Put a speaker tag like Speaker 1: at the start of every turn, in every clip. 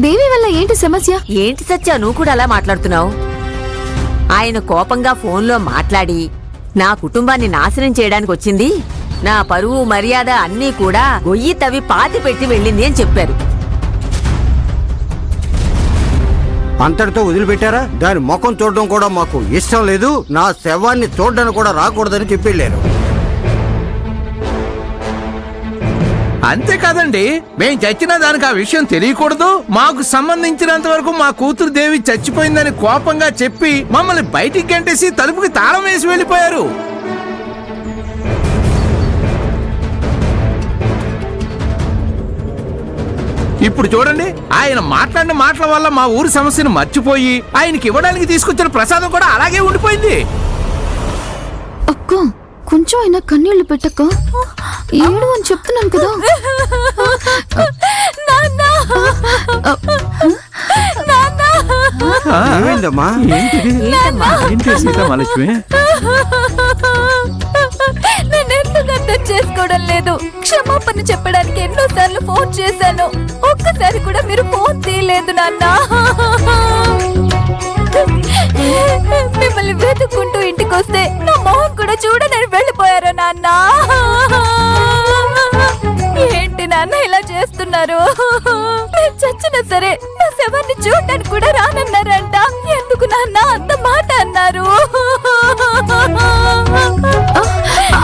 Speaker 1: దేవి వల్ల ఏంటి సమస్య?
Speaker 2: ఏంటి సత్య నువ్వు కూడా అలా మాట్లాడుతున్నావు? ఆయన కోపంగా ఫోన్లో మాట్లాడి నా కుటుంబాన్ని నాశనం చేయడానికి వచ్చింది, నా పరువు మర్యాద అన్నీ కూడా గొయ్యి తవ్వి పాతి పెట్టి వెళ్ళింది అని చెప్పారు.
Speaker 3: అంతటితో వదిలిపెట్టారా? దాని ముఖం చూడడం కూడా మాకు ఇష్టం లేదు, నా శవాన్ని చూడడానికి కూడా రాకూడదని చెప్పెళ్ళారు.
Speaker 4: అంతేకాదండి, మేం చచ్చినా దానికి ఆ విషయం తెలియకూడదు, మాకు సంబంధించినంత వరకు మా కూతురు దేవి చచ్చిపోయిందని కోపంగా చెప్పి మమ్మల్ని బయటికి గంటేసి తలుపుకి తాళం వేసి వెళ్ళిపోయారు. ఇప్పుడు చూడండి, ఆయన మాట్లాడిన మాటల వల్ల మా ఊరి సమస్యను మర్చిపోయి ఆయనకి ఇవ్వడానికి తీసుకొచ్చిన ప్రసాదం కూడా అలాగే ఉండిపోయింది.
Speaker 1: అక్క కొంచెం అయినా కన్నీళ్లు పెట్టక్క, ఏడు అని చెప్తున్నాను కదా.
Speaker 3: ఏమైందమ్మా?
Speaker 4: ఏంటి సీతామహాలక్ష్మి?
Speaker 5: నన్నెందుకు అర్థం చేసుకోవడం లేదు? క్షమాపణ చెప్పడానికి ఎన్నోసార్లు ఫోన్ చేశాను, ఒక్కసారి కూడా మీరు ఫోన్ తీయలేదు నాన్న. మిమ్మల్ని వెతుక్కుంటూ ఇంటికి వస్తే నా మొహం కూడా చూడనని వెళ్ళిపోయారు నాన్న. ఏంటి నాన్న ఇలా చేస్తున్నారు? నేను చచ్చినా సరే నా శవాన్ని చూడడానికి కూడా రానన్నారంట. ఎందుకు నాన్న అంత మాట అన్నారు?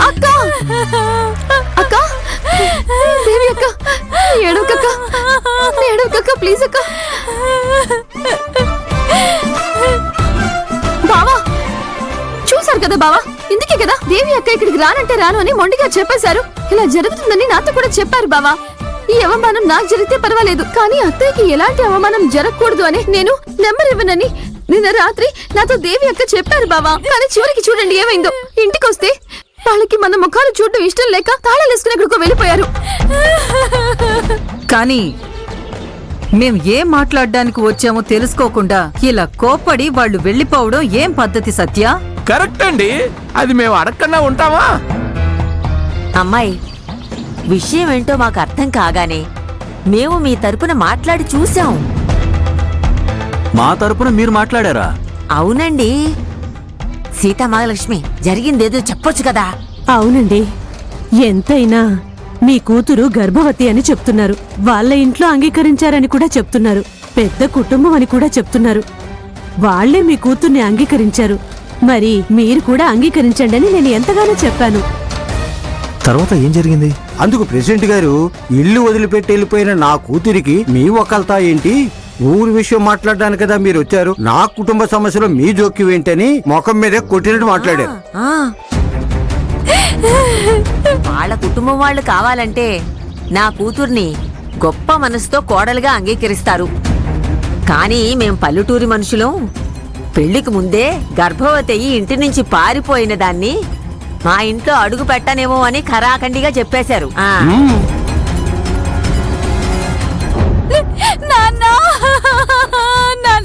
Speaker 1: అక్క అక్క దేవి అక్క, ఏడవకక్క, ఏడవకక్క ప్లీజ్ అక్క. బావా చూసారు కదా బావా, ఇందుకే కదా దేవి అక్క ఇక్కడికి రానంటే రాను అని మొండిగా చెప్పేశారు. ఇలా జరుగుతుందని నాతో కూడా చెప్పారు బావా. ఈ అవమానం నాకు జరిగితే పర్వాలేదు, కానీ అత్తయ్యకి ఎలాంటి అవమానం జరగకూడదు అని నేను నెంబర్ ఇవ్వనని నిన్న రాత్రి నాతో దేవి అక్క చెప్పారు బావా. కానీ చివరికి చూడండి ఏమైందో. ఇంటికి వస్తే వాళ్ళకి మన ముఖాలు చూడడం ఇష్టం లేక తాళాలు వేసుకుని ఎక్కడికో వెళ్ళిపోయారు.
Speaker 6: కానీ మేం ఏం మాట్లాడడానికి వచ్చామో తెలుసుకోకుండా ఇలా కోప్పడి వాళ్ళు వెళ్ళిపోవడం ఏం పద్ధతి సత్య?
Speaker 4: కరెక్ట్ అండి, అది మేము అడగకుండా ఉంటామా?
Speaker 2: అమ్మాయి, విషయం ఏంటో మాకు అర్థం కాగానే మేము మీ తరపున మాట్లాడి చూసాం.
Speaker 7: మా తరపున మీరు మాట్లాడారా?
Speaker 2: అవునండి. సీతామహాలక్ష్మి, జరిగిందేదో చెప్పొచ్చు కదా.
Speaker 8: అవునండి, ఎంతైనా మీ కూతురు గర్భవతి అని చెప్తున్నారు, వాళ్ళ ఇంట్లో అంగీకరించారని కూడా చెప్తున్నారు, పెద్ద కుటుంబం అని కూడా చెప్తున్నారు. వాళ్లే మీ కూతుర్ని అంగీకరించారు, మరి మీరు కూడా అంగీకరించండి అని నేను ఎంతగానో చెప్పాను.
Speaker 7: తర్వాత ఏం జరిగింది?
Speaker 3: అందుకు ప్రెసిడెంట్ గారు, ఇల్లు వదిలిపెట్టి వెళ్ళిపోయిన నా కూతురికి మీ ఒకల్తా ఏంటి, ఊరి విషయం మాట్లాడడానికి కదా మీరు వచ్చారు, నా కుటుంబ సమస్యలో మీ జోక్యం ఏంటని ముఖం మీద కొట్టినట్టు మాట్లాడారు.
Speaker 2: వాళ్ళ కుటుంబం వాళ్ళు కావాలంటే నా కూతుర్ని గొప్ప మనసుతో కోడలుగా అంగీకరిస్తారు. కానీ మేం పల్లెటూరి మనుషులం, పెళ్లికి ముందే గర్భవతి అయ్యి ఇంటి నుంచి పారిపోయిన దాన్ని మా ఇంట్లో అడుగు పెట్టనేమో అని ఖరాఖండిగా చెప్పేశారు.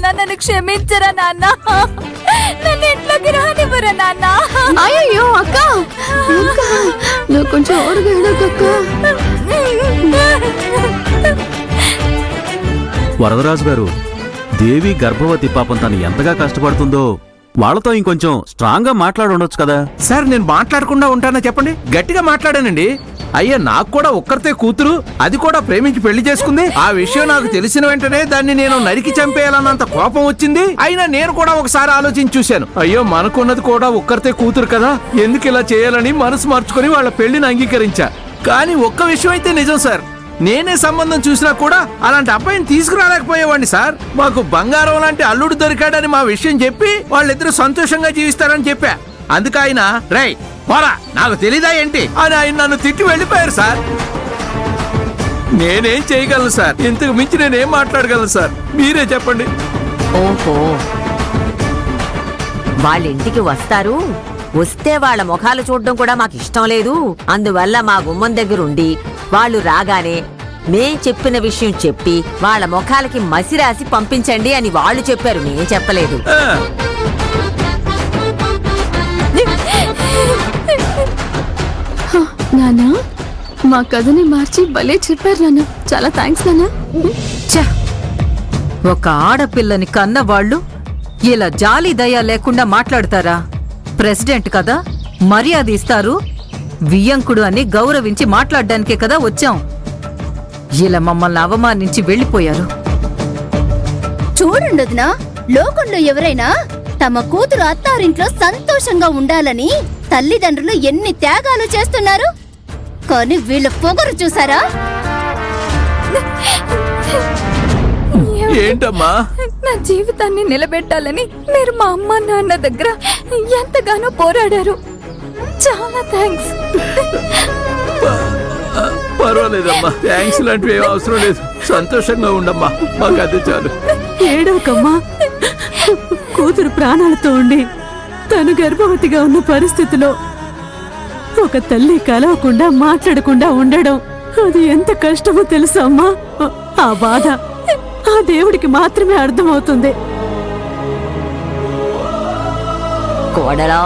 Speaker 5: నన్ను క్షమించరా నాన్న, నన్ను ఇంట్లోకి రానివ్వరా నాన్న.
Speaker 1: అయ్యో అక్క, నువ్వు కొంచెం ఓరుగా ఏడవకక్క.
Speaker 7: వరదరాజు గారు, దేవి గర్భవతి, పాపం తను ఎంతగా కష్టపడుతుందో వాళ్ళతో ఇంకొంచెం స్ట్రాంగ్ గా మాట్లాడి ఉండొచ్చు కదా.
Speaker 4: సార్, నేను మాట్లాడకుండా ఉంటానా చెప్పండి? గట్టిగా మాట్లాడానండి. అయ్యా, నాకు కూడా ఒక్కరితే కూతురు, అది కూడా ప్రేమించి పెళ్లి చేసుకుంది. ఆ విషయం నాకు తెలిసిన వెంటనే దాన్ని నేను నరికి చంపేయాలన్నంత కోపం వచ్చింది. అయినా నేను కూడా ఒకసారి ఆలోచించి చూశాను, అయ్యో మనకున్నది కూడా ఒక్కరితే కూతురు కదా, ఎందుకు ఇలా చేయాలని మనసు మార్చుకుని వాళ్ళ పెళ్లిని అంగీకరించా. కానీ ఒక్క విషయం అయితే నిజం సార్, నేనే సంబంధం చూసినా కూడా అలాంటి అబ్బాయిని తీసుకురాలేకపోయేవాడిని సార్. మాకు బంగారం లాంటి అల్లుడు దొరికాడని మా విషయం చెప్పి వాళ్ళిద్దరూ సంతోషంగా జీవిస్తారని చెప్పా. అందుకు ఆయన రై పోరా, నాకు తెలీదా ఏంటి అని ఆయన నన్ను తిట్టి వెళ్ళిపోయారు సార్. నేనేం చేయగలను సార్? ఇంతకు మించి నేనేం మాట్లాడగలను సార్? మీరే చెప్పండి.
Speaker 2: ఓహో, వాళ్ళ ఇంటికి వస్తారు, వస్తే వాళ్ళ ముఖాలు చూడడం కూడా మాకు ఇష్టం లేదు, అందువల్ల మా గుమ్మం దగ్గరుండి వాళ్ళు రాగానే మేం చెప్పిన విషయం చెప్పి వాళ్ళ ముఖాలకి మసి రాసి పంపించండి అని వాళ్ళు చెప్పారు, నేను చెప్పలేదు.
Speaker 1: నానా, మా కథని మార్చి భలే చెప్పారు నాన్న, చాలా థ్యాంక్స్ నాన్న.
Speaker 6: ఒక ఆడపిల్లని కన్నవాళ్ళు ఇలా జాలి దయ లేకుండా మాట్లాడతారా? ప్రెసిడెంట్ కదా, మర్యాద ఇస్తారు. వియ్యంకుడు అని గౌరవించి మాట్లాడడానికే కదా వచ్చాం. ఇలా మమ్మల్ని అవమానించి వెళ్ళిపోయారు.
Speaker 9: చూడండి వదినా, లోకంలో ఎవరైనా తమ కూతురు అత్తారింట్లో సంతోషంగా ఉండాలని తల్లిదండ్రులు ఎన్ని త్యాగాలు చేస్తున్నారు. కానీ వీళ్ళ పొగరు చూసారా?
Speaker 4: ఏంటమ్మా?
Speaker 5: నా జీవితాన్ని నిలబెట్టాలని మీరు మా అమ్మ నాన్న దగ్గర ఎంతగానో పోరాడారు. చాలా థ్యాంక్స్.
Speaker 4: పర్వాలేదమ్మా, థ్యాంక్స్ లాంటివి ఏం అవసరం లేదు. సంతోషంగా ఉండమ్మా, మాకు అది చాలు.
Speaker 8: ఏడవకమ్మా. కూతురు ప్రాణాలతో ఉండి తను గర్భవతిగా ఉన్న పరిస్థితిలో ఒక తల్లి కలవకుండా మాట్లాడకుండా ఉండడం అది ఎంత కష్టమో తెలుసా అమ్మా? ఆ బాధ ఆ దేవుడికి మాత్రమే అర్థమవుతుంది.
Speaker 2: కోడలా,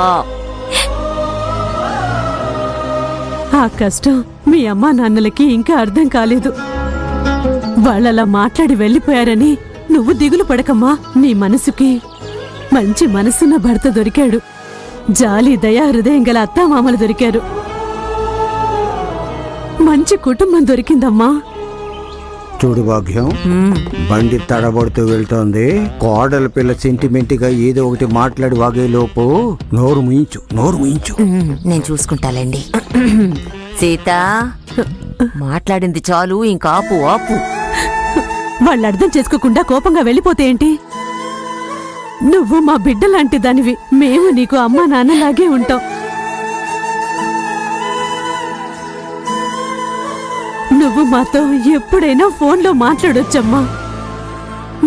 Speaker 8: ఆ కష్టం మీ అమ్మా నాన్నలకి ఇంకా అర్థం కాలేదు. వాళ్ళలా మాట్లాడి వెళ్ళిపోయారని నువ్వు దిగులు పడకమ్మా. నీ మనసుకి మంచి మనసున్న భర్త దొరికాడు. జాలి దయా హృదయం గల అత్తామామలు దొరికారు. మంచి కుటుంబం దొరికిందమ్మా.
Speaker 3: చూడు భాగ్యం, బండి తడబడుతూ వెళ్తోంది. కోడల పిల్ల సెంటిమెంట్ గా ఏదో ఒకటి మాట్లాడి వాగేలోపు నోరు ముయించు.
Speaker 2: నేను చూసుకుంటాలేండి. సీత, మాట్లాడింది చాలు, ఇంకా ఆపు ఆపు.
Speaker 8: వాళ్ళు అర్థం చేసుకోకుండా కోపంగా వెళ్ళిపోతే ఏంటి? నువ్వు మా బిడ్డ లాంటి దానివి. మేము నీకు అమ్మా నాన్నలాగే ఉంటాం. నువ్వు మాతో ఎప్పుడైనా ఫోన్లో మాట్లాడొచ్చమ్మా.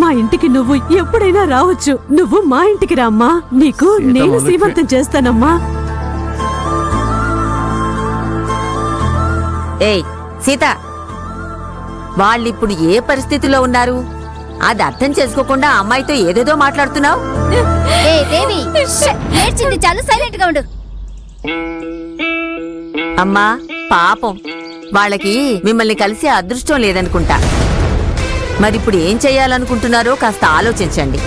Speaker 8: మా ఇంటికి నువ్వు ఎప్పుడైనా రావచ్చు. నువ్వు మా ఇంటికి రామ్మా. నీకు నేను సీమంతం చేస్తానమ్మా.
Speaker 2: ఏయ్ సీత, వాళ్ళిప్పుడు ఏ పరిస్థితిలో ఉన్నారు? అది అర్థం చేసుకోకుండా అమ్మాయితో ఏదేదో మాట్లాడుతున్నావు.
Speaker 9: ఏ దేవి, ఏడ్చింది చాలు, సైలెంట్ గా ఉండు.
Speaker 2: అమ్మా పాపం, వాళ్ళకి మిమ్మల్ని కలిసే అదృష్టం లేదనుకుంటా. మరిప్పుడు ఏం చెయ్యాలనుకుంటున్నారో కాస్త ఆలోచించండి.